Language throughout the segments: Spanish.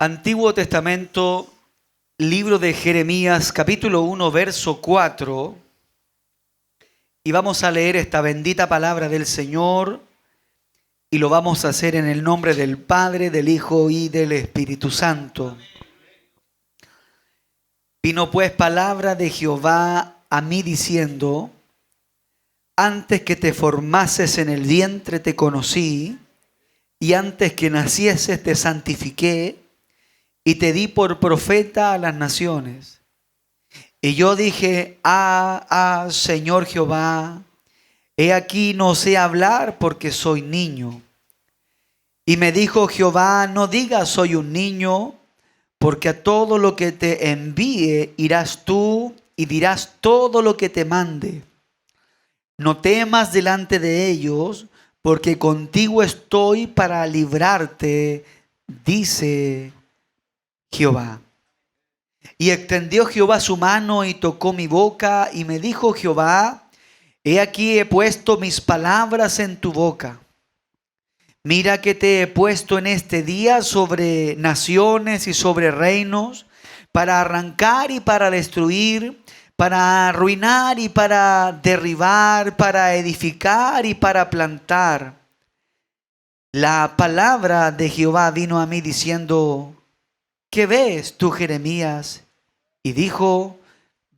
Antiguo Testamento, libro de Jeremías, capítulo 1, verso 4. Y vamos a leer esta bendita palabra del Señor. Y lo vamos a hacer en el nombre del Padre, del Hijo y del Espíritu Santo. Vino pues palabra de Jehová a mí diciendo: antes que te formases en el vientre te conocí, y antes que nacieses te santifiqué, y te di por profeta a las naciones. Y yo dije: Señor Jehová, he aquí no sé hablar porque soy niño. Y me dijo Jehová: no digas soy un niño, porque a todo lo que te envíe irás tú y dirás todo lo que te mande. No temas delante de ellos, porque contigo estoy para librarte, dice Jehová. Y extendió Jehová su mano y tocó mi boca, y me dijo Jehová: he aquí he puesto mis palabras en tu boca. Mira que te he puesto en este día sobre naciones y sobre reinos, para arrancar y para destruir, para arruinar y para derribar, para edificar y para plantar. La palabra de Jehová vino a mí diciendo: ¿qué ves tú, Jeremías? Y dijo: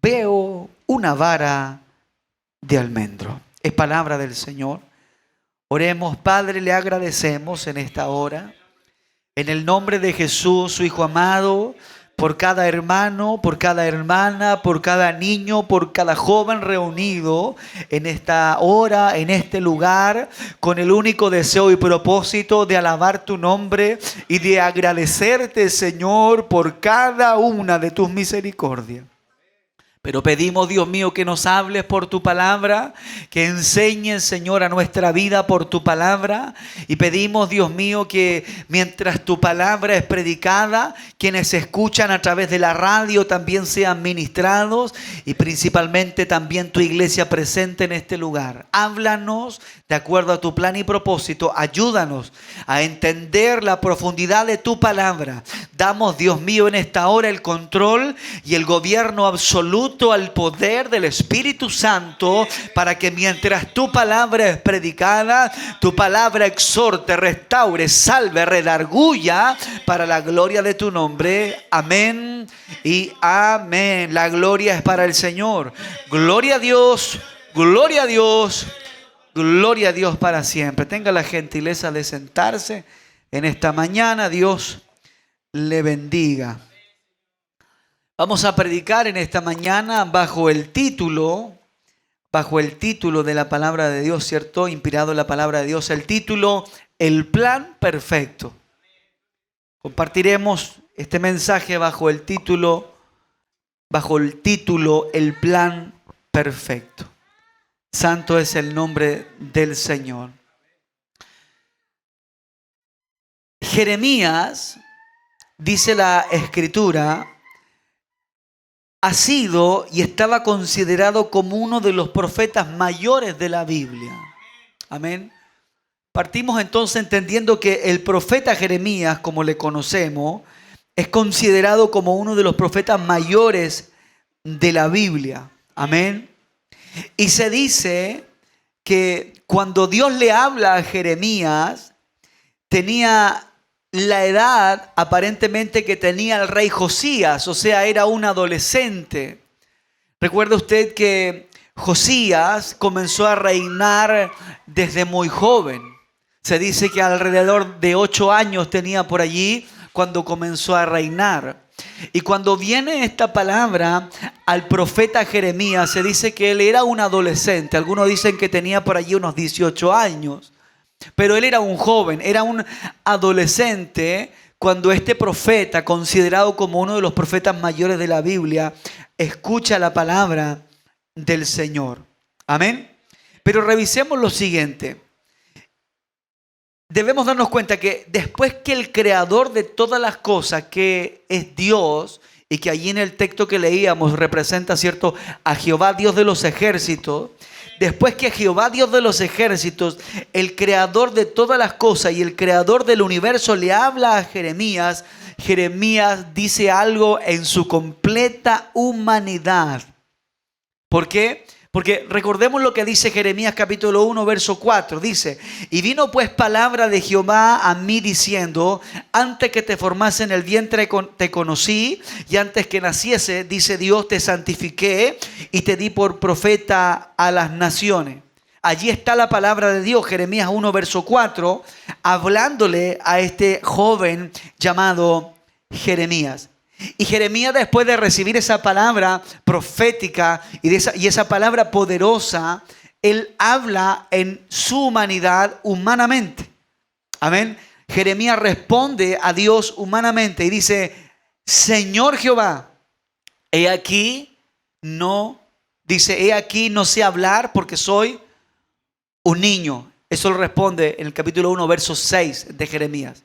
veo una vara de almendro. Es palabra del Señor. Oremos. Padre, le agradecemos en esta hora, en el nombre de Jesús, su Hijo amado, por cada hermano, por cada hermana, por cada niño, por cada joven reunido en esta hora, en este lugar, con el único deseo y propósito de alabar tu nombre y de agradecerte, Señor, por cada una de tus misericordias. Pero pedimos, Dios mío, que nos hables por tu palabra, que enseñes, Señor, a nuestra vida por tu palabra. Y pedimos, Dios mío, que mientras tu palabra es predicada, quienes escuchan a través de la radio también sean ministrados, y principalmente también tu iglesia presente en este lugar. Háblanos de acuerdo a tu plan y propósito. Ayúdanos a entender la profundidad de tu palabra. Damos, Dios mío, en esta hora el control y el gobierno absoluto al poder del Espíritu Santo, para que mientras tu palabra es predicada, tu palabra exhorte, restaure, salve, redarguya para la gloria de tu nombre. Amén y amén. La gloria es para el Señor. Gloria a Dios, gloria a Dios, gloria a Dios para siempre. Tenga la gentileza de sentarse en esta mañana. Dios le bendiga. Vamos a predicar en esta mañana bajo el título de la palabra de Dios, ¿cierto? Inspirado en la palabra de Dios, el título: el plan perfecto. Compartiremos este mensaje bajo el título, el plan perfecto. Santo es el nombre del Señor. Jeremías, dice la Escritura, ha sido y estaba considerado como uno de los profetas mayores de la Biblia. Amén. Partimos entonces entendiendo que el profeta Jeremías, como le conocemos, es considerado como uno de los profetas mayores de la Biblia. Amén. Y se dice que cuando Dios le habla a Jeremías, tenía la edad aparentemente que tenía el rey Josías, o sea, era un adolescente. Recuerda usted que Josías comenzó a reinar desde muy joven. Se dice que alrededor de 8 años tenía por allí cuando comenzó a reinar. Y cuando viene esta palabra al profeta Jeremías, se dice que él era un adolescente. Algunos dicen que tenía por allí unos 18 años. Pero él era un joven, era un adolescente cuando este profeta, considerado como uno de los profetas mayores de la Biblia, escucha la palabra del Señor. Amén. Pero revisemos lo siguiente. Debemos darnos cuenta que después que el creador de todas las cosas, que es Dios, y que allí en el texto que leíamos representa, ¿cierto?, a Jehová Dios de los ejércitos. Después que Jehová Dios de los ejércitos, el creador de todas las cosas y el creador del universo, le habla a Jeremías, Jeremías dice algo en su completa humanidad. ¿Por qué? Porque recordemos lo que dice Jeremías capítulo 1, verso 4. Dice: y vino pues palabra de Jehová a mí diciendo, antes que te formase en el vientre te conocí, y antes que naciese, dice Dios, te santifiqué y te di por profeta a las naciones. Allí está la palabra de Dios, Jeremías 1, verso 4, hablándole a este joven llamado Jeremías. Y Jeremías, después de recibir esa palabra profética y esa palabra poderosa, él habla en su humanidad humanamente. Amén. Jeremías responde a Dios humanamente y dice: Señor Jehová, he aquí no sé hablar porque soy un niño. Eso lo responde en el capítulo 1, verso 6 de Jeremías.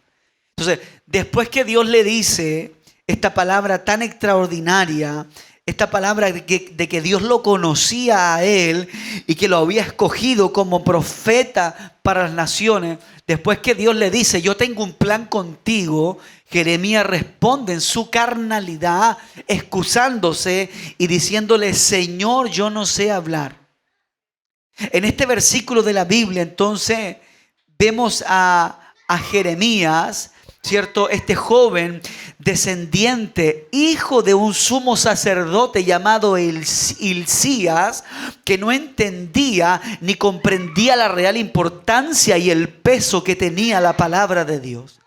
Entonces, después que Dios le dice esta palabra tan extraordinaria, esta palabra de que Dios lo conocía a él y que lo había escogido como profeta para las naciones, después que Dios le dice: yo tengo un plan contigo, Jeremías responde en su carnalidad, excusándose y diciéndole: Señor, yo no sé hablar. En este versículo de la Biblia, entonces, vemos a Jeremías, ¿cierto? Este joven descendiente, hijo de un sumo sacerdote llamado Hilcías, que no entendía ni comprendía la real importancia y el peso que tenía la palabra de Dios.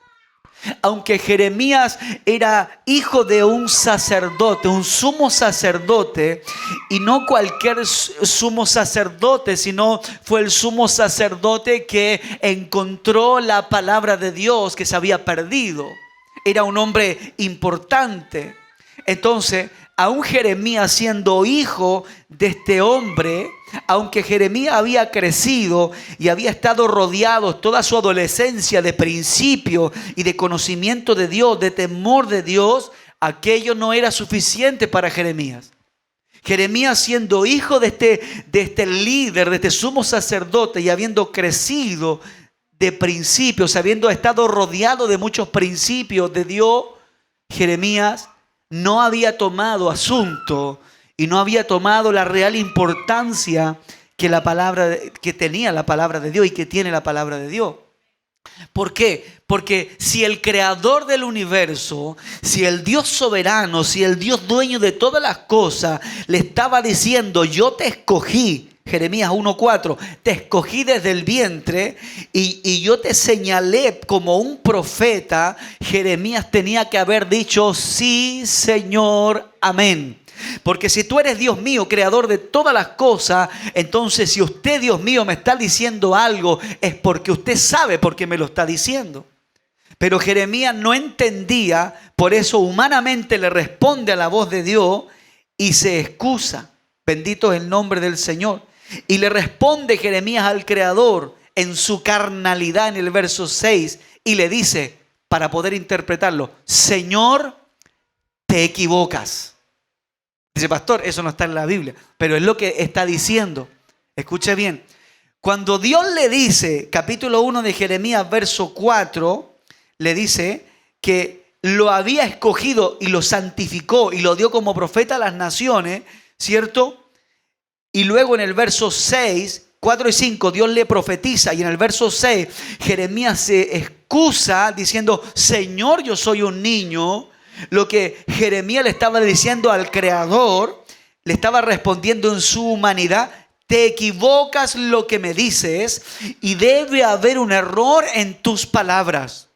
Aunque Jeremías era hijo de un sacerdote, un sumo sacerdote, y no cualquier sumo sacerdote, sino fue el sumo sacerdote que encontró la palabra de Dios que se había perdido. Era un hombre importante. Entonces, aún Jeremías siendo hijo de este hombre, aunque Jeremías había crecido y había estado rodeado toda su adolescencia de principio y de conocimiento de Dios, de temor de Dios, aquello no era suficiente para Jeremías. Jeremías, siendo hijo de este líder, de este sumo sacerdote, y habiendo crecido de principios, habiendo estado rodeado de muchos principios de Dios, Jeremías no había tomado asunto y no había tomado la real importancia que tenía la palabra de Dios y que tiene la palabra de Dios. ¿Por qué? Porque si el creador del universo, si el Dios soberano, si el Dios dueño de todas las cosas le estaba diciendo: yo te escogí, Jeremías 1:4, te escogí desde el vientre y yo te señalé como un profeta, Jeremías tenía que haber dicho: sí, Señor, amén. Porque si tú eres Dios mío, creador de todas las cosas, entonces si usted, Dios mío, me está diciendo algo, es porque usted sabe por qué me lo está diciendo. Pero Jeremías no entendía, por eso humanamente le responde a la voz de Dios y se excusa. Bendito es el nombre del Señor. Y le responde Jeremías al Creador en su carnalidad en el verso 6 y le dice, para poder interpretarlo: Señor, te equivocas. Dice: pastor, eso no está en la Biblia, pero es lo que está diciendo. Escuche bien. Cuando Dios le dice, capítulo 1 de Jeremías, verso 4, le dice que lo había escogido y lo santificó y lo dio como profeta a las naciones, ¿cierto? Y luego en el verso 6, 4 y 5, Dios le profetiza. Y en el verso 6, Jeremías se excusa diciendo: Señor, yo soy un niño. Lo que Jeremías le estaba diciendo al Creador, le estaba respondiendo en su humanidad: te equivocas lo que me dices y debe haber un error en tus palabras.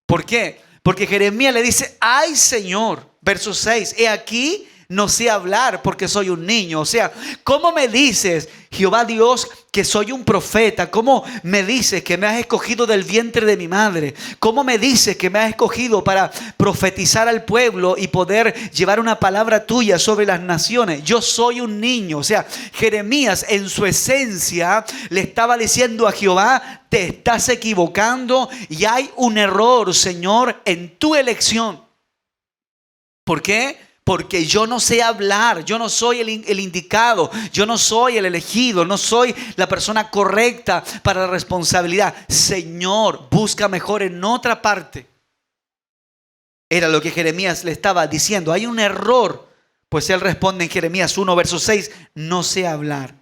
¿Por qué? Porque Jeremías le dice: ay, Señor, verso 6, he aquí no sé hablar porque soy un niño. O sea, ¿cómo me dices, Jehová Dios, que soy un profeta? ¿Cómo me dices que me has escogido del vientre de mi madre? ¿Cómo me dices que me has escogido para profetizar al pueblo y poder llevar una palabra tuya sobre las naciones? Yo soy un niño. O sea, Jeremías en su esencia le estaba diciendo a Jehová: te estás equivocando y hay un error, Señor, en tu elección. ¿Por qué? Porque yo no sé hablar, yo no soy el indicado, yo no soy el elegido, no soy la persona correcta para la responsabilidad. Señor, busca mejor en otra parte. Era lo que Jeremías le estaba diciendo. Hay un error. Pues él responde en Jeremías 1, verso 6, no sé hablar.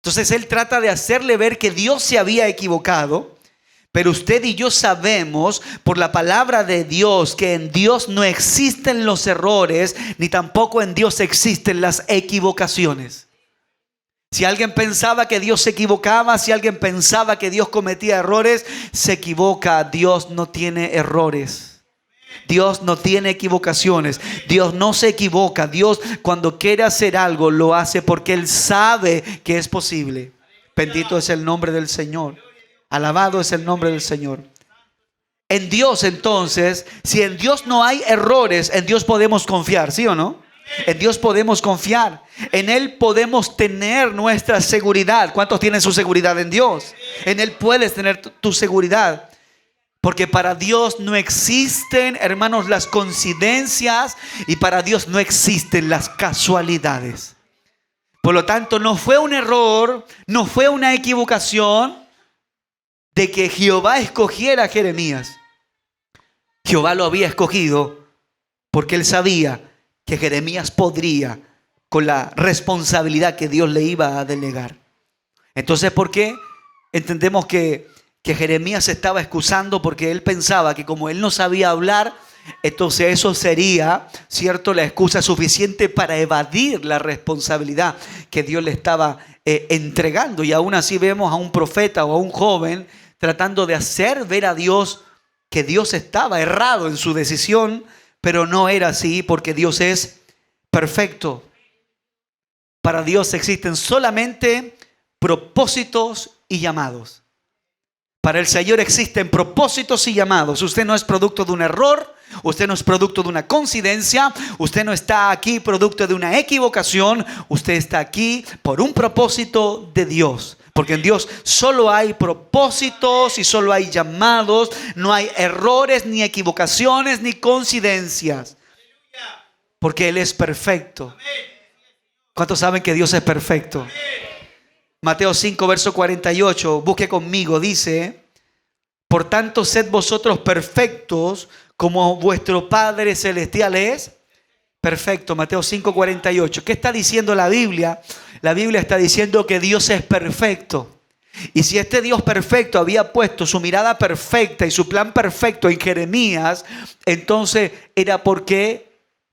Entonces él trata de hacerle ver que Dios se había equivocado. Pero usted y yo sabemos por la palabra de Dios que en Dios no existen los errores, ni tampoco en Dios existen las equivocaciones. Si alguien pensaba que Dios se equivocaba, si alguien pensaba que Dios cometía errores, se equivoca. Dios no tiene errores. Dios no tiene equivocaciones. Dios no se equivoca. Dios, cuando quiere hacer algo, lo hace porque Él sabe que es posible. Bendito es el nombre del Señor. Alabado es el nombre del Señor. En Dios, entonces, si en Dios no hay errores, en Dios podemos confiar, ¿sí o no? En Dios podemos confiar. En Él podemos tener nuestra seguridad. ¿Cuántos tienen su seguridad en Dios? En Él puedes tener tu seguridad. Porque para Dios no existen, hermanos, las coincidencias, y para Dios no existen las casualidades. Por lo tanto, no fue un error, no fue una equivocación de que Jehová escogiera a Jeremías. Jehová lo había escogido porque Él sabía que Jeremías podría, con la responsabilidad que Dios le iba a delegar. Entonces, ¿por qué? Entendemos que Jeremías se estaba excusando porque él pensaba que como él no sabía hablar, entonces eso sería, ¿cierto?, la excusa suficiente para evadir la responsabilidad que Dios le estaba entregando. Y aún así vemos a un profeta o a un joven tratando de hacer ver a Dios que Dios estaba errado en su decisión, pero no era así porque Dios es perfecto. Para Dios existen solamente propósitos y llamados. Para el Señor existen propósitos y llamados. Usted no es producto de un error, usted no es producto de una coincidencia, usted no está aquí producto de una equivocación, usted está aquí por un propósito de Dios. Porque en Dios solo hay propósitos y solo hay llamados, no hay errores, ni equivocaciones, ni coincidencias. Porque Él es perfecto. ¿Cuántos saben que Dios es perfecto? Mateo 5, verso 48, busque conmigo, dice: por tanto, sed vosotros perfectos como vuestro Padre Celestial es perfecto. Mateo 5, 48. ¿Qué está diciendo la Biblia? La Biblia está diciendo que Dios es perfecto. Y si este Dios perfecto había puesto su mirada perfecta y su plan perfecto en Jeremías, entonces era porque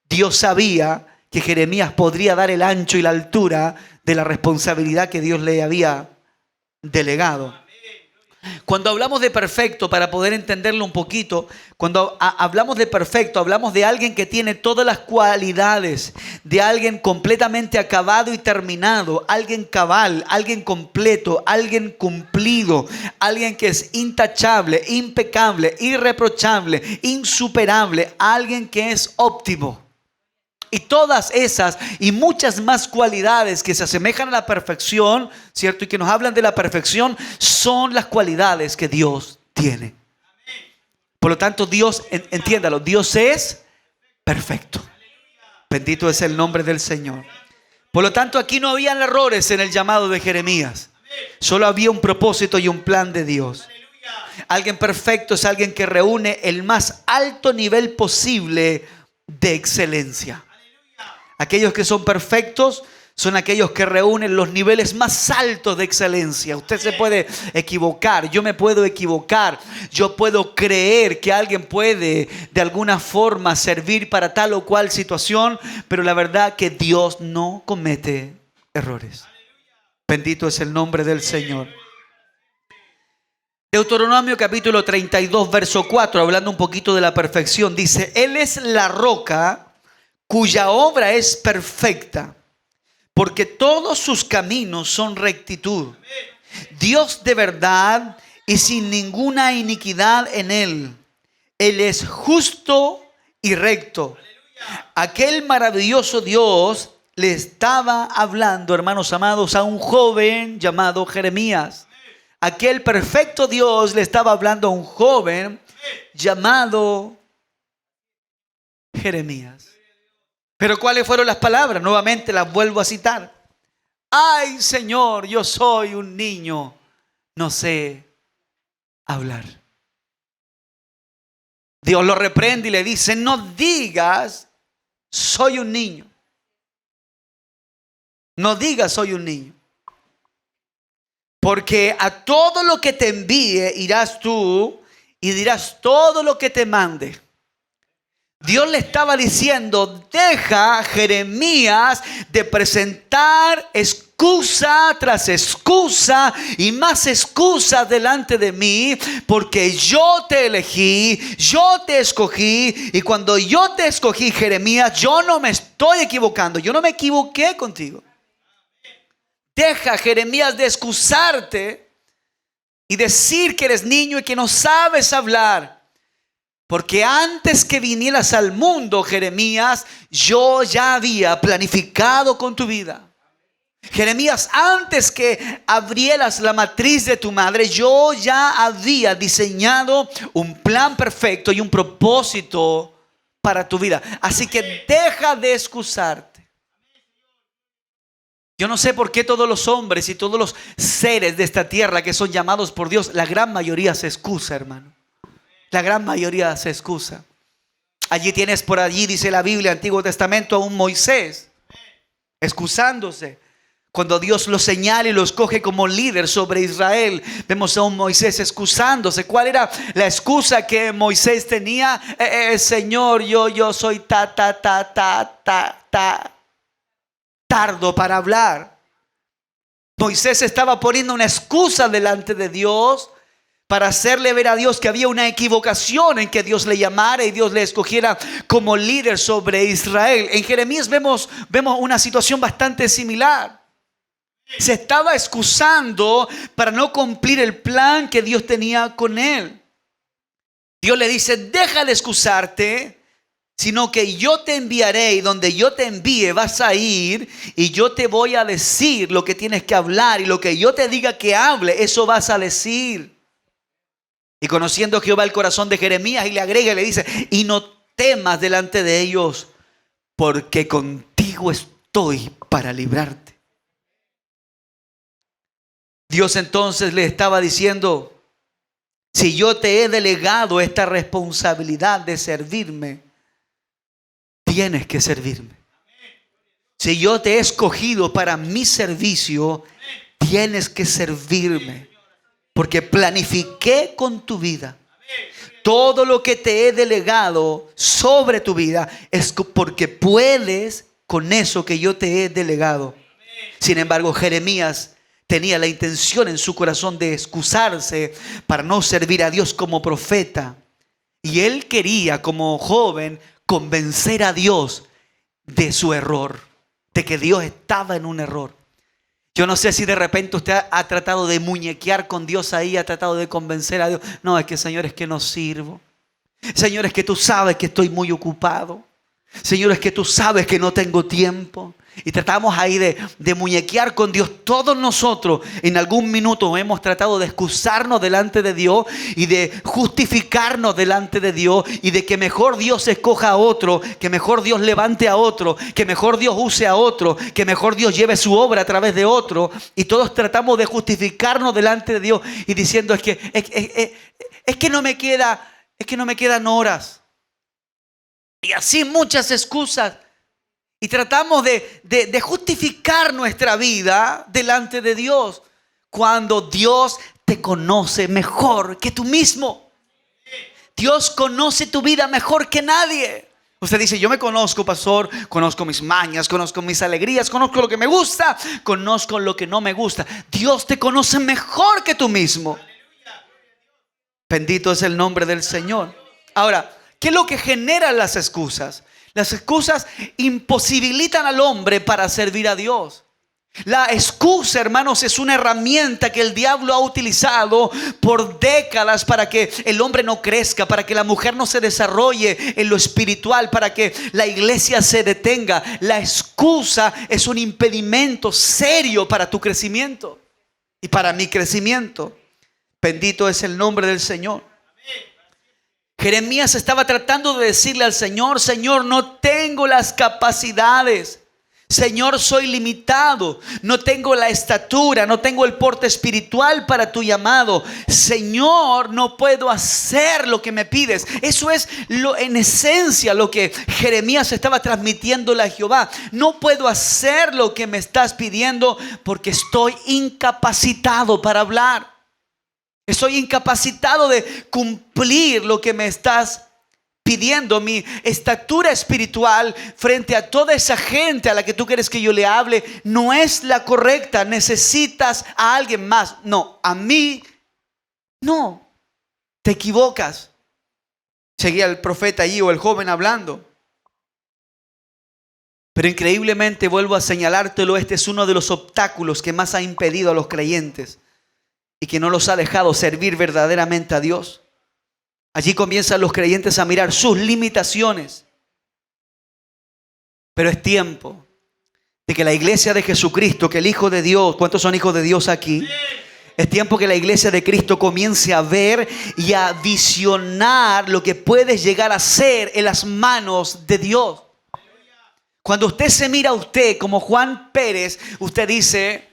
Dios sabía que Jeremías podría dar el ancho y la altura de la responsabilidad que Dios le había delegado. Cuando hablamos de perfecto, para poder entenderlo un poquito, cuando hablamos de perfecto, hablamos de alguien que tiene todas las cualidades, de alguien completamente acabado y terminado, alguien cabal, alguien completo, alguien cumplido, alguien que es intachable, impecable, irreprochable, insuperable, alguien que es óptimo. Y todas esas y muchas más cualidades que se asemejan a la perfección, ¿cierto? Y que nos hablan de la perfección, son las cualidades que Dios tiene. Por lo tanto, Dios, entiéndalo, Dios es perfecto. Bendito es el nombre del Señor. Por lo tanto, aquí no había errores en el llamado de Jeremías. Solo había un propósito y un plan de Dios. Alguien perfecto es alguien que reúne el más alto nivel posible de excelencia. Aquellos que son perfectos son aquellos que reúnen los niveles más altos de excelencia. Usted se puede equivocar, yo me puedo equivocar, yo puedo creer que alguien puede de alguna forma servir para tal o cual situación, pero la verdad que Dios no comete errores. Bendito es el nombre del Señor. Deuteronomio capítulo 32, verso 4, hablando un poquito de la perfección, dice: Él es la roca cuya obra es perfecta, porque todos sus caminos son rectitud. Dios de verdad y sin ninguna iniquidad en él. Él es justo y recto. Aquel maravilloso Dios le estaba hablando, hermanos amados, a un joven llamado Jeremías. Aquel perfecto Dios le estaba hablando a un joven llamado Jeremías. Pero ¿cuáles fueron las palabras? Nuevamente las vuelvo a citar. Ay, Señor, yo soy un niño, no sé hablar. Dios lo reprende y le dice, no digas, soy un niño. No digas, soy un niño. Porque a todo lo que te envíe irás tú y dirás todo lo que te mande. Dios le estaba diciendo, deja, Jeremías, de presentar excusa tras excusa y más excusas delante de mí, porque yo te elegí, yo te escogí, y cuando yo te escogí, Jeremías, yo no me estoy equivocando, yo no me equivoqué contigo. Deja, Jeremías, de excusarte y decir que eres niño y que no sabes hablar. Porque antes que vinieras al mundo, Jeremías, yo ya había planificado con tu vida. Jeremías, antes que abrieras la matriz de tu madre, yo ya había diseñado un plan perfecto y un propósito para tu vida. Así que deja de excusarte. Yo no sé por qué todos los hombres y todos los seres de esta tierra que son llamados por Dios, la gran mayoría se excusa, hermano. La gran mayoría se excusa. Allí tienes por allí, dice la Biblia, Antiguo Testamento, a un Moisés excusándose. Cuando Dios lo señala y lo escoge como líder sobre Israel, vemos a un Moisés excusándose. ¿Cuál era la excusa que Moisés tenía? Señor, yo soy tardo para hablar. Moisés estaba poniendo una excusa delante de Dios para hacerle ver a Dios que había una equivocación en que Dios le llamara y Dios le escogiera como líder sobre Israel. En Jeremías vemos una situación bastante similar. Se estaba excusando para no cumplir el plan que Dios tenía con él. Dios le dice, deja de excusarte, sino que yo te enviaré, y donde yo te envíe vas a ir, y yo te voy a decir lo que tienes que hablar, y lo que yo te diga que hable, eso vas a decir. Y conociendo Jehová el corazón de Jeremías, y le agrega y le dice, y no temas delante de ellos, porque contigo estoy para librarte. Dios entonces le estaba diciendo, si yo te he delegado esta responsabilidad de servirme, tienes que servirme. Si yo te he escogido para mi servicio, tienes que servirme. Porque planifiqué con tu vida. Todo lo que te he delegado sobre tu vida es porque puedes con eso que yo te he delegado. Sin embargo, Jeremías tenía la intención en su corazón de excusarse para no servir a Dios como profeta. Y él quería, como joven, convencer a Dios de su error, de que Dios estaba en un error. Yo no sé si de repente usted ha tratado de muñequear con Dios ahí, ha tratado de convencer a Dios. No, es que Señor, es que no sirvo. Señor, es que tú sabes que estoy muy ocupado. Señor, es que tú sabes que no tengo tiempo. Y tratamos ahí de muñequear con Dios. Todos nosotros en algún minuto hemos tratado de excusarnos delante de Dios y de justificarnos delante de Dios, y de que mejor Dios escoja a otro, que mejor Dios levante a otro, que mejor Dios use a otro, que mejor Dios lleve su obra a través de otro. Y todos tratamos de justificarnos delante de Dios y diciendo, es que no me quedan horas. Y así muchas excusas. Y tratamos de justificar nuestra vida delante de Dios, cuando Dios te conoce mejor que tú mismo. Dios conoce tu vida mejor que nadie. Usted dice, yo me conozco, pastor, conozco mis mañas, conozco mis alegrías, conozco lo que me gusta, conozco lo que no me gusta. Dios te conoce mejor que tú mismo. Bendito es el nombre del Señor. Ahora, ¿qué es lo que genera las excusas? Las excusas imposibilitan al hombre para servir a Dios. La excusa, hermanos, es una herramienta que el diablo ha utilizado por décadas para que el hombre no crezca, para que la mujer no se desarrolle en lo espiritual, para que la iglesia se detenga. La excusa es un impedimento serio para tu crecimiento y para mi crecimiento. Bendito es el nombre del Señor. Jeremías estaba tratando de decirle al Señor, Señor, no tengo las capacidades. Señor, soy limitado, no tengo la estatura, no tengo el porte espiritual para tu llamado. Señor, no puedo hacer lo que me pides. Eso es en esencia lo que Jeremías estaba transmitiéndole a Jehová. No puedo hacer lo que me estás pidiendo porque estoy incapacitado para hablar. Estoy incapacitado de cumplir lo que me estás pidiendo. Mi estatura espiritual frente a toda esa gente a la que tú quieres que yo le hable no es la correcta. Necesitas a alguien más. No, a mí no. Te equivocas. Seguía el profeta allí o el joven hablando. Pero increíblemente, vuelvo a señalártelo, este es uno de los obstáculos que más ha impedido a los creyentes y que no los ha dejado servir verdaderamente a Dios. Allí comienzan los creyentes a mirar sus limitaciones. Pero es tiempo de que la iglesia de Jesucristo, que el Hijo de Dios, ¿cuántos son hijos de Dios aquí? Es tiempo que la iglesia de Cristo comience a ver y a visionar lo que puedes llegar a ser en las manos de Dios. Cuando usted se mira a usted como Juan Pérez, usted dice: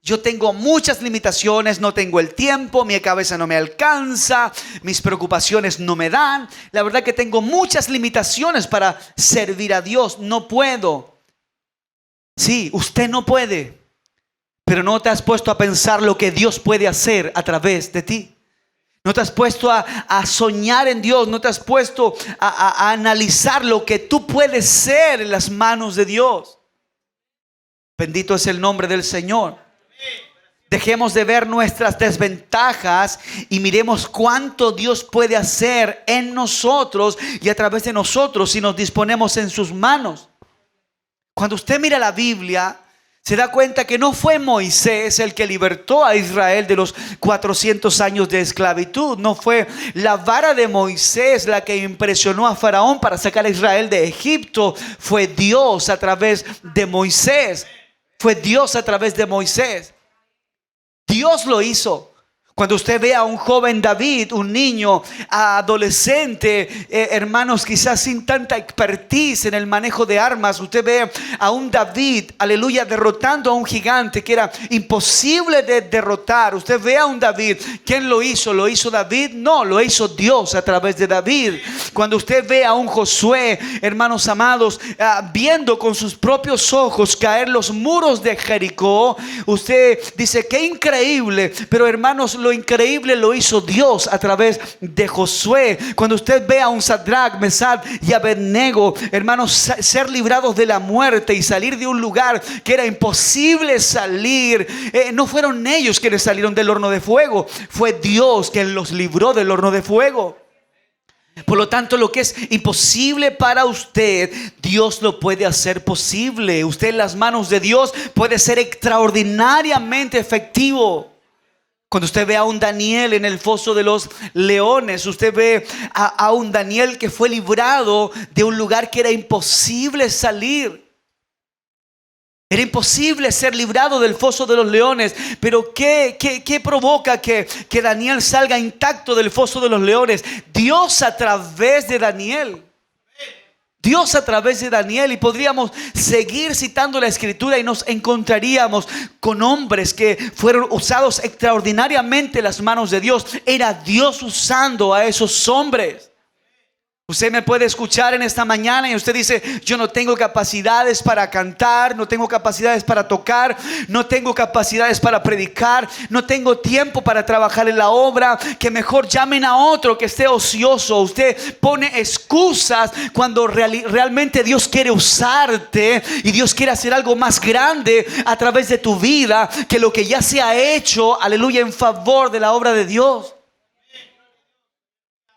yo tengo muchas limitaciones, no tengo el tiempo, mi cabeza no me alcanza, mis preocupaciones no me dan. La verdad que tengo muchas limitaciones para servir a Dios, no puedo. Sí, usted no puede, pero no te has puesto a pensar lo que Dios puede hacer a través de ti. No te has puesto a soñar en Dios, no te has puesto a analizar lo que tú puedes ser en las manos de Dios. Bendito es el nombre del Señor. Dejemos de ver nuestras desventajas y miremos cuánto Dios puede hacer en nosotros y a través de nosotros si nos disponemos en sus manos. Cuando usted mira la Biblia, se da cuenta que no fue Moisés el que libertó a Israel de los 400 años de esclavitud. No fue la vara de Moisés la que impresionó a Faraón para sacar a Israel de Egipto. Fue Dios a través de Moisés. Fue Dios a través de Moisés. Dios lo hizo. Cuando usted ve a un joven David, un niño, adolescente, hermanos, quizás sin tanta expertise en el manejo de armas, usted ve a un David, aleluya, derrotando a un gigante que era imposible de derrotar. Usted ve a un David, ¿quién lo hizo? ¿Lo hizo David? No, lo hizo Dios a través de David. Cuando usted ve a un Josué, hermanos amados, viendo con sus propios ojos caer los muros de Jericó, usted dice, qué increíble. Pero hermanos, lo increíble lo hizo Dios a través de Josué. Cuando usted ve a un Sadrach, Mesach y Abednego, hermanos, ser librados de la muerte y salir de un lugar que era imposible salir, no fueron ellos quienes salieron del horno de fuego, fue Dios quien los libró del horno de fuego. Por lo tanto, lo que es imposible para usted, Dios lo puede hacer posible. Usted en las manos de Dios puede ser extraordinariamente efectivo. Cuando usted ve a un Daniel en el foso de los leones, usted ve a un Daniel que fue librado de un lugar que era imposible salir. Era imposible ser librado del foso de los leones. Pero ¿qué provoca que Daniel salga intacto del foso de los leones? Dios a través de Daniel. Dios a través de Daniel. Y podríamos seguir citando la escritura y nos encontraríamos con hombres que fueron usados extraordinariamente en las manos de Dios. Era Dios usando a esos hombres. Usted me puede escuchar en esta mañana y usted dice: yo no tengo capacidades para cantar, no tengo capacidades para tocar, no tengo capacidades para predicar, no tengo tiempo para trabajar en la obra, que mejor llamen a otro que esté ocioso. Usted pone excusas cuando realmente Dios quiere usarte y Dios quiere hacer algo más grande a través de tu vida que lo que ya se ha hecho, aleluya, en favor de la obra de Dios.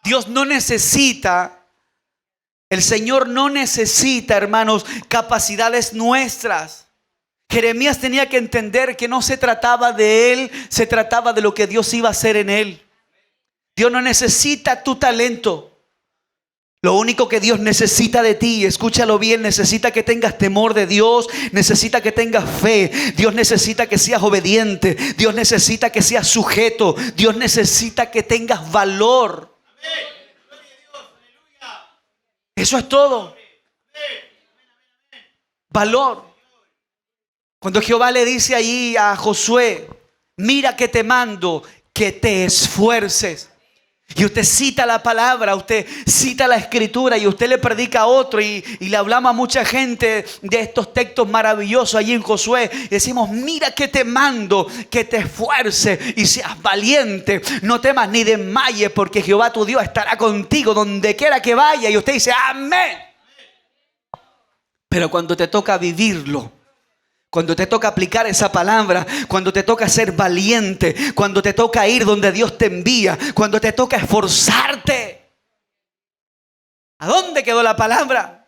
Dios no necesita, el Señor no necesita, hermanos, capacidades nuestras. Jeremías tenía que entender que no se trataba de él, se trataba de lo que Dios iba a hacer en él. Dios no necesita tu talento. Lo único que Dios necesita de ti, escúchalo bien, necesita que tengas temor de Dios, necesita que tengas fe, Dios necesita que seas obediente, Dios necesita que seas sujeto, Dios necesita que tengas valor. Eso es todo. Valor. Cuando Jehová le dice allí a Josué, mira que te mando que te esfuerces. Y usted cita la palabra, usted cita la escritura y usted le predica a otro y le hablamos a mucha gente de estos textos maravillosos allí en Josué. Y decimos, mira que te mando que te esfuerces y seas valiente. No temas ni desmayes porque Jehová tu Dios estará contigo donde quiera que vaya. Y usted dice, amén. Pero cuando te toca vivirlo, cuando te toca aplicar esa palabra, cuando te toca ser valiente, cuando te toca ir donde Dios te envía, cuando te toca esforzarte, ¿a dónde quedó la palabra?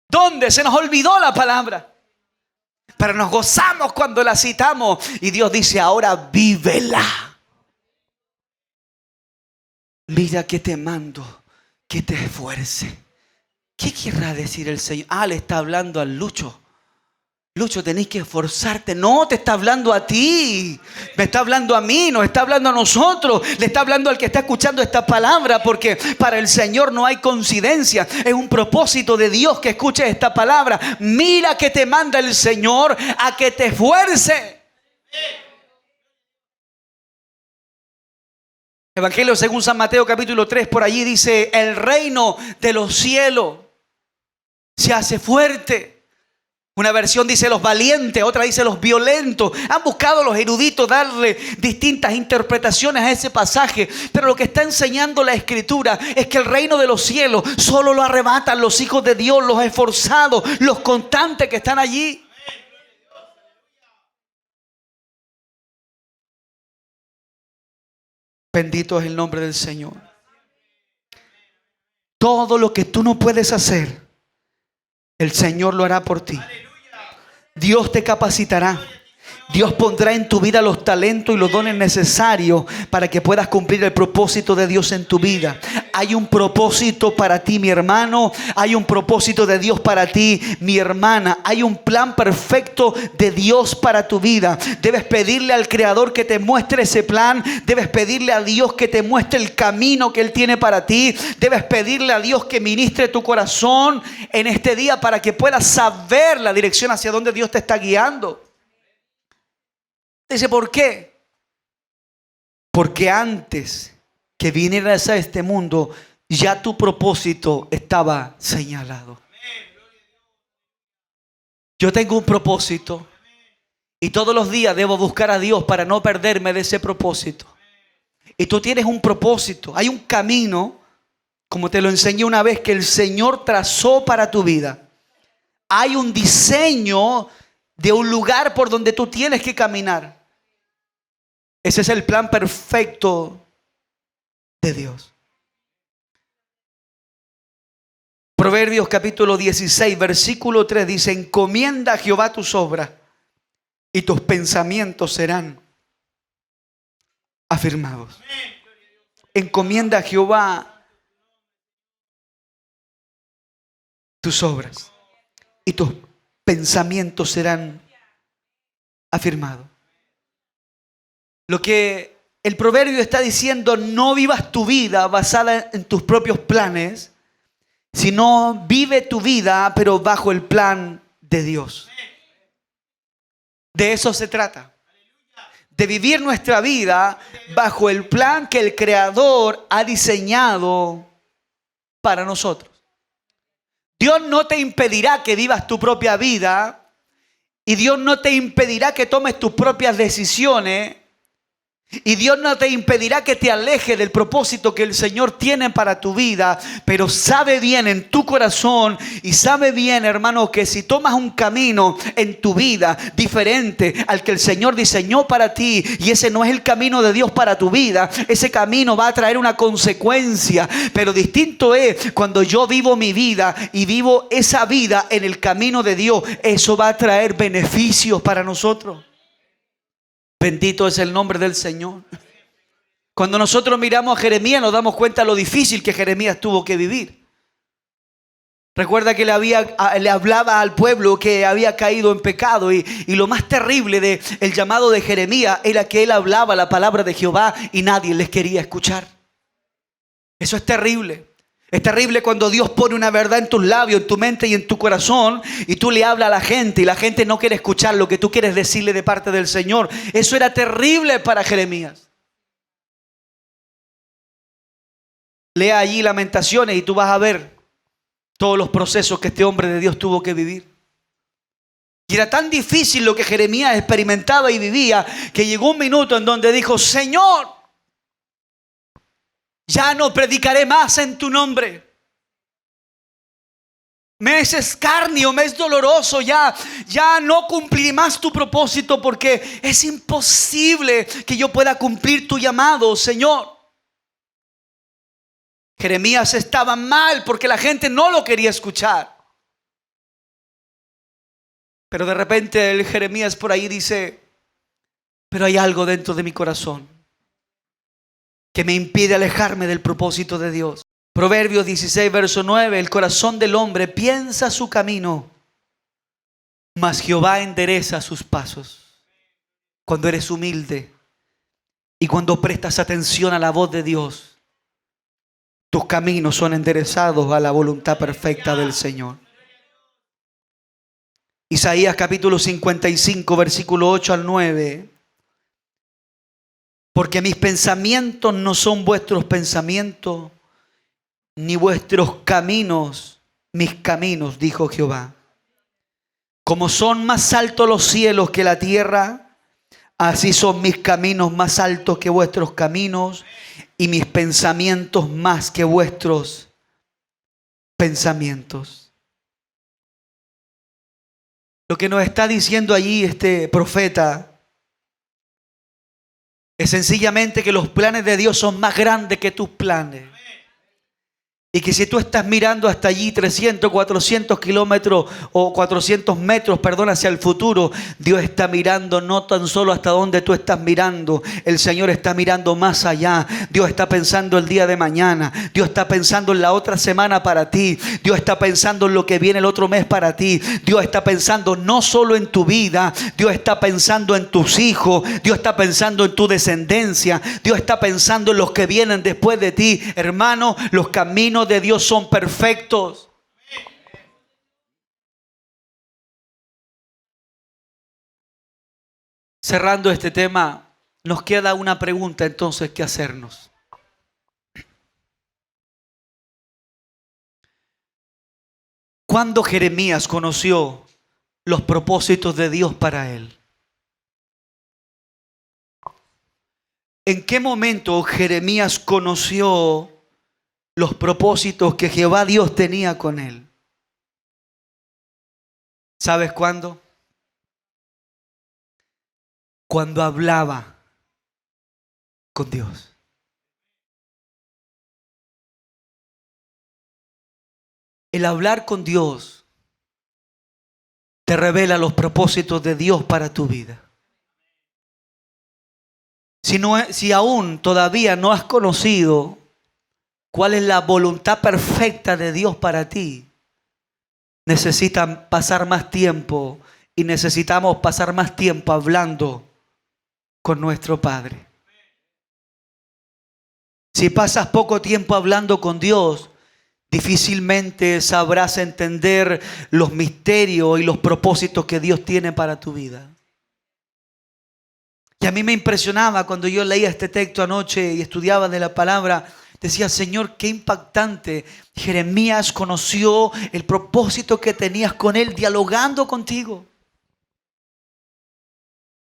¿Dónde se nos olvidó la palabra? Pero nos gozamos cuando la citamos y Dios dice, ahora vívela. Mira que te mando, que te esfuerce. ¿Qué querrá decir el Señor? Le está hablando al Lucho. Lucho, tenés que esforzarte. No, te está hablando a ti. Me está hablando a mí, nos está hablando a nosotros. Le está hablando al que está escuchando esta palabra. Porque para el Señor no hay coincidencia. Es un propósito de Dios que escuche esta palabra. Mira que te manda el Señor a que te esfuerce. Evangelio según San Mateo capítulo 3, por allí dice, el reino de los cielos se hace fuerte. Una versión dice los valientes, otra dice los violentos. Han buscado los eruditos darle distintas interpretaciones a ese pasaje. Pero lo que está enseñando la Escritura es que el reino de los cielos solo lo arrebatan los hijos de Dios, los esforzados, los constantes que están allí. Bendito es el nombre del Señor. Todo lo que tú no puedes hacer, el Señor lo hará por ti. Dios te capacitará. Dios pondrá en tu vida los talentos y los dones necesarios para que puedas cumplir el propósito de Dios en tu vida. Hay un propósito para ti, mi hermano. Hay un propósito de Dios para ti, mi hermana. Hay un plan perfecto de Dios para tu vida. Debes pedirle al Creador que te muestre ese plan. Debes pedirle a Dios que te muestre el camino que Él tiene para ti. Debes pedirle a Dios que ministre tu corazón en este día para que puedas saber la dirección hacia donde Dios te está guiando. Dice, ¿por qué? Porque antes que vinieras a este mundo, ya tu propósito estaba señalado. Yo tengo un propósito y todos los días debo buscar a Dios para no perderme de ese propósito. Y tú tienes un propósito, hay un camino, como te lo enseñé una vez, que el Señor trazó para tu vida. Hay un diseño de un lugar por donde tú tienes que caminar. Ese es el plan perfecto de Dios. Proverbios capítulo 16, versículo 3 dice, encomienda a Jehová tus obras y tus pensamientos serán afirmados. Encomienda a Jehová tus obras y tus pensamientos serán afirmados. Lo que el proverbio está diciendo, no vivas tu vida basada en tus propios planes, sino vive tu vida, pero bajo el plan de Dios. De eso se trata. De vivir nuestra vida bajo el plan que el Creador ha diseñado para nosotros. Dios no te impedirá que vivas tu propia vida y Dios no te impedirá que tomes tus propias decisiones. Y Dios no te impedirá que te alejes del propósito que el Señor tiene para tu vida. Pero sabe bien en tu corazón y sabe bien, hermano, que si tomas un camino en tu vida diferente al que el Señor diseñó para ti, y ese no es el camino de Dios para tu vida, ese camino va a traer una consecuencia. Pero distinto es cuando yo vivo mi vida y vivo esa vida en el camino de Dios. Eso va a traer beneficios para nosotros. Bendito es el nombre del Señor. Cuando nosotros miramos a Jeremías nos damos cuenta de lo difícil que Jeremías tuvo que vivir. Recuerda que le hablaba al pueblo que había caído en pecado y lo más terrible del llamado de Jeremías era que él hablaba la palabra de Jehová y nadie les quería escuchar. Eso es terrible. Es terrible cuando Dios pone una verdad en tus labios, en tu mente y en tu corazón, y tú le hablas a la gente y la gente no quiere escuchar lo que tú quieres decirle de parte del Señor. Eso era terrible para Jeremías. Lea allí Lamentaciones y tú vas a ver todos los procesos que este hombre de Dios tuvo que vivir. Y era tan difícil lo que Jeremías experimentaba y vivía, que llegó un minuto en donde dijo: Señor, ya no predicaré más en tu nombre. Me es escarnio, me es doloroso, ya no cumpliré más tu propósito, porque es imposible que yo pueda cumplir tu llamado, Señor. Jeremías estaba mal porque la gente no lo quería escuchar. Pero de repente el Jeremías por ahí dice: pero hay algo dentro de mi corazón que me impide alejarme del propósito de Dios. Proverbios 16, verso 9: el corazón del hombre piensa su camino, mas Jehová endereza sus pasos. Cuando eres humilde y cuando prestas atención a la voz de Dios, tus caminos son enderezados a la voluntad perfecta del Señor. Isaías capítulo 55, versículo 8 al 9. Porque mis pensamientos no son vuestros pensamientos, ni vuestros caminos mis caminos, dijo Jehová. Como son más altos los cielos que la tierra, así son mis caminos más altos que vuestros caminos, y mis pensamientos más que vuestros pensamientos. Lo que nos está diciendo allí este profeta es sencillamente que los planes de Dios son más grandes que tus planes. Y que si tú estás mirando hasta allí 300, 400 kilómetros o 400 metros, hacia el futuro, Dios está mirando no tan solo hasta donde tú estás mirando. El Señor está mirando más allá. Dios está pensando el día de mañana. Dios está pensando en la otra semana para ti. Dios está pensando en lo que viene el otro mes para ti. Dios está pensando no solo en tu vida. Dios está pensando en tus hijos. Dios está pensando en tu descendencia. Dios está pensando en los que vienen después de ti. Hermano, los caminos de Dios son perfectos. Cerrando este tema, nos queda una pregunta entonces que hacernos. ¿Cuándo Jeremías conoció los propósitos de Dios para él? ¿En qué momento Jeremías conoció los propósitos que Jehová Dios tenía con él? ¿Sabes cuándo? Cuando hablaba con Dios. El hablar con Dios te revela los propósitos de Dios para tu vida. Si aún todavía no has conocido cuál es la voluntad perfecta de Dios para ti, necesitan pasar más tiempo y necesitamos pasar más tiempo hablando con nuestro Padre. Si pasas poco tiempo hablando con Dios, difícilmente sabrás entender los misterios y los propósitos que Dios tiene para tu vida. Y a mí me impresionaba cuando yo leía este texto anoche y estudiaba de la palabra. Decía: Señor, qué impactante. Jeremías conoció el propósito que tenías con él dialogando contigo.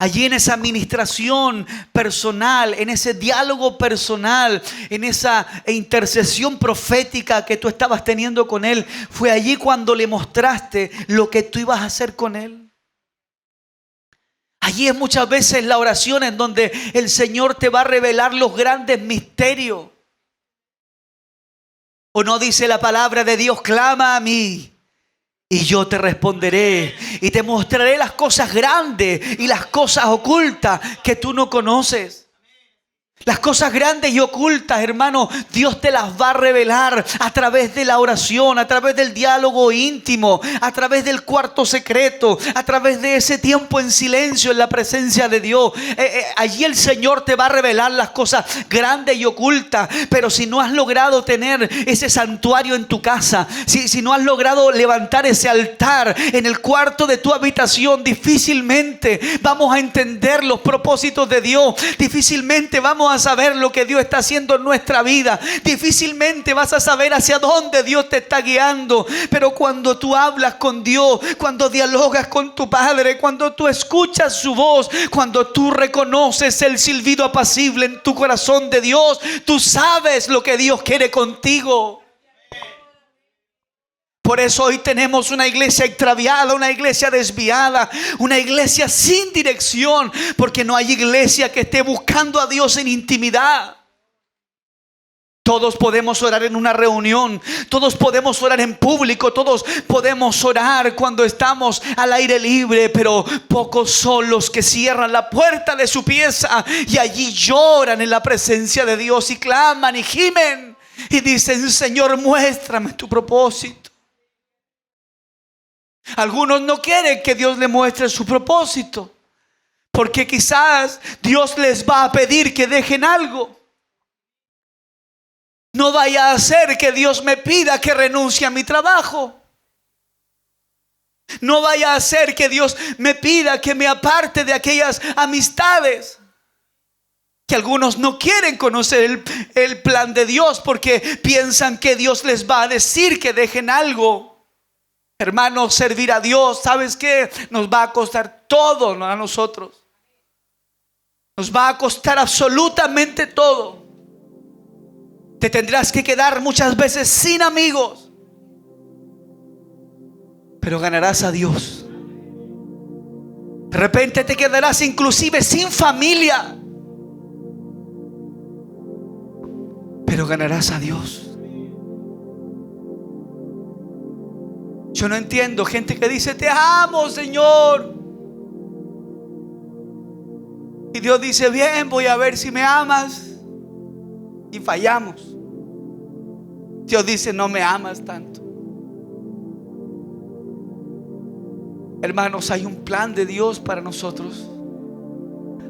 Allí en esa administración personal, en ese diálogo personal, en esa intercesión profética que tú estabas teniendo con él, fue allí cuando le mostraste lo que tú ibas a hacer con él. Allí es muchas veces la oración en donde el Señor te va a revelar los grandes misterios. ¿O no dice la palabra de Dios? Clama a mí y yo te responderé y te mostraré las cosas grandes y las cosas ocultas que tú no conoces. Las cosas grandes y ocultas, hermano, Dios te las va a revelar a través de la oración, a través del diálogo íntimo, a través del cuarto secreto, a través de ese tiempo en silencio en la presencia de Dios. Allí el Señor te va a revelar las cosas grandes y ocultas. Pero si no has logrado tener ese santuario en tu casa, si no has logrado levantar ese altar en el cuarto de tu habitación, difícilmente vamos a entender los propósitos de Dios. Difícilmente vamos a saber lo que Dios está haciendo en nuestra vida. Difícilmente vas a saber hacia dónde Dios te está guiando. Pero cuando tú hablas con Dios, cuando dialogas con tu Padre, cuando tú escuchas su voz, cuando tú reconoces el silbido apacible en tu corazón de Dios, tú sabes lo que Dios quiere contigo. Por eso hoy tenemos una iglesia extraviada, una iglesia desviada, una iglesia sin dirección, porque no hay iglesia que esté buscando a Dios en intimidad. Todos podemos orar en una reunión, todos podemos orar en público, todos podemos orar cuando estamos al aire libre, pero pocos son los que cierran la puerta de su pieza y allí lloran en la presencia de Dios y claman y gimen y dicen: Señor, muéstrame tu propósito. Algunos no quieren que Dios le muestre su propósito, porque quizás Dios les va a pedir que dejen algo. No vaya a ser que Dios me pida que renuncie a mi trabajo. No vaya a ser que Dios me pida que me aparte de aquellas amistades. Que algunos no quieren conocer el plan de Dios porque piensan que Dios les va a decir que dejen algo. Hermanos, servir a Dios, ¿sabes qué? Nos va a costar todo, ¿no? A nosotros. Nos va a costar absolutamente todo. Te tendrás que quedar muchas veces sin amigos, pero ganarás a Dios. De repente te quedarás inclusive sin familia, pero ganarás a Dios. Yo no entiendo gente que dice: te amo, Señor. Y Dios dice: bien, voy a ver si me amas. Y fallamos. Dios dice: no me amas tanto. Hermanos, hay un plan de Dios para nosotros.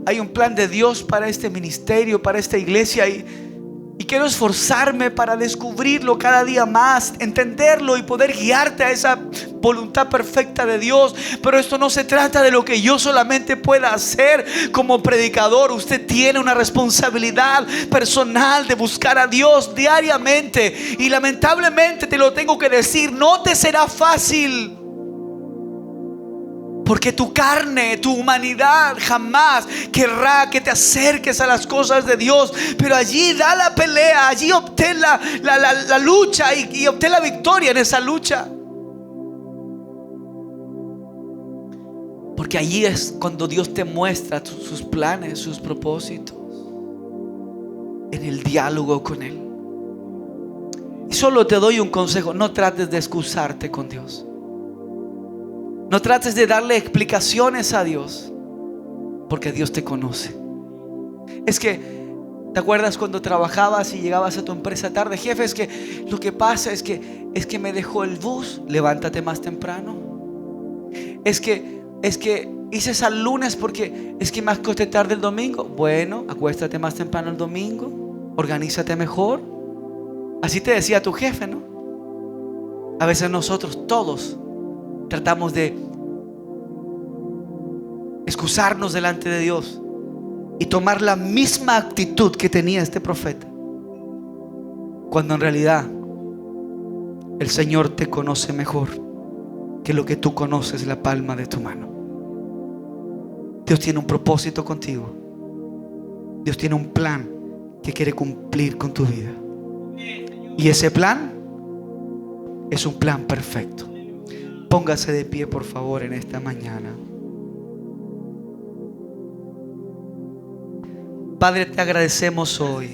Hay un plan de Dios para este ministerio, para esta iglesia. Y quiero esforzarme para descubrirlo cada día más, entenderlo y poder guiarte a esa voluntad perfecta de Dios. Pero esto no se trata de lo que yo solamente pueda hacer como predicador. Usted tiene una responsabilidad personal de buscar a Dios diariamente. Y lamentablemente te lo tengo que decir, no te será fácil. Porque tu carne, tu humanidad jamás querrá que te acerques a las cosas de Dios. Pero allí da la pelea, allí obtén la lucha y obtén la victoria en esa lucha. Porque allí es cuando Dios te muestra sus planes, sus propósitos. En el diálogo con Él. Y solo te doy un consejo: no trates de excusarte con Dios. No trates de darle explicaciones a Dios, porque Dios te conoce. Es que, ¿te acuerdas cuando trabajabas y llegabas a tu empresa tarde? Jefe, es que lo que pasa es que me dejó el bus. Levántate más temprano. Es que hice eso el lunes porque es que me acosté tarde el domingo. Bueno, acuéstate más temprano el domingo. Organízate mejor. Así te decía tu jefe, ¿no? A veces nosotros todos tratamos de excusarnos delante de Dios y tomar la misma actitud que tenía este profeta, cuando en realidad el Señor te conoce mejor que lo que tú conoces la palma de tu mano. Dios tiene un propósito contigo. Dios tiene un plan que quiere cumplir con tu vida. Y ese plan es un plan perfecto. Póngase de pie, por favor, en esta mañana. Padre, te agradecemos hoy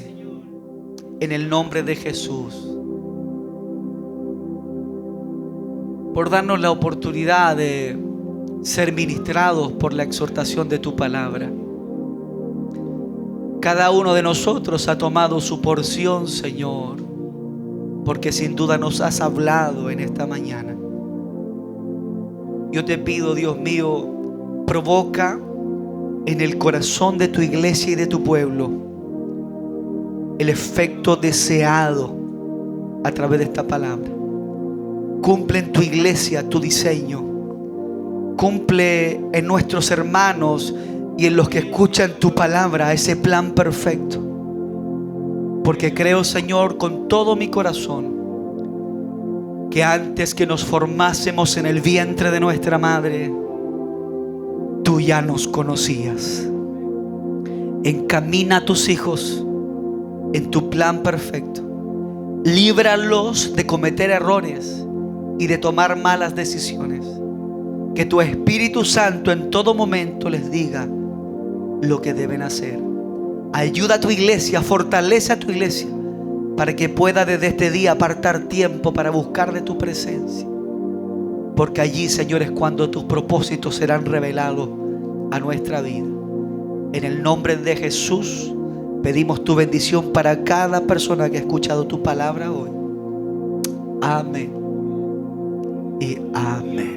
en el nombre de Jesús por darnos la oportunidad de ser ministrados por la exhortación de tu palabra. Cada uno de nosotros ha tomado su porción, Señor, porque sin duda nos has hablado en esta mañana. Yo te pido, Dios mío, provoca en el corazón de tu iglesia y de tu pueblo el efecto deseado a través de esta palabra. Cumple en tu iglesia tu diseño. Cumple en nuestros hermanos y en los que escuchan tu palabra ese plan perfecto. Porque creo, Señor, con todo mi corazón, que antes que nos formásemos en el vientre de nuestra madre, tú ya nos conocías. Encamina a tus hijos en tu plan perfecto. Líbralos de cometer errores y de tomar malas decisiones. Que tu Espíritu Santo en todo momento les diga lo que deben hacer. Ayuda a tu iglesia, fortalece a tu iglesia para que pueda desde este día apartar tiempo para buscar de tu presencia. Porque allí, Señor, es cuando tus propósitos serán revelados a nuestra vida. En el nombre de Jesús pedimos tu bendición para cada persona que ha escuchado tu palabra hoy. Amén y amén.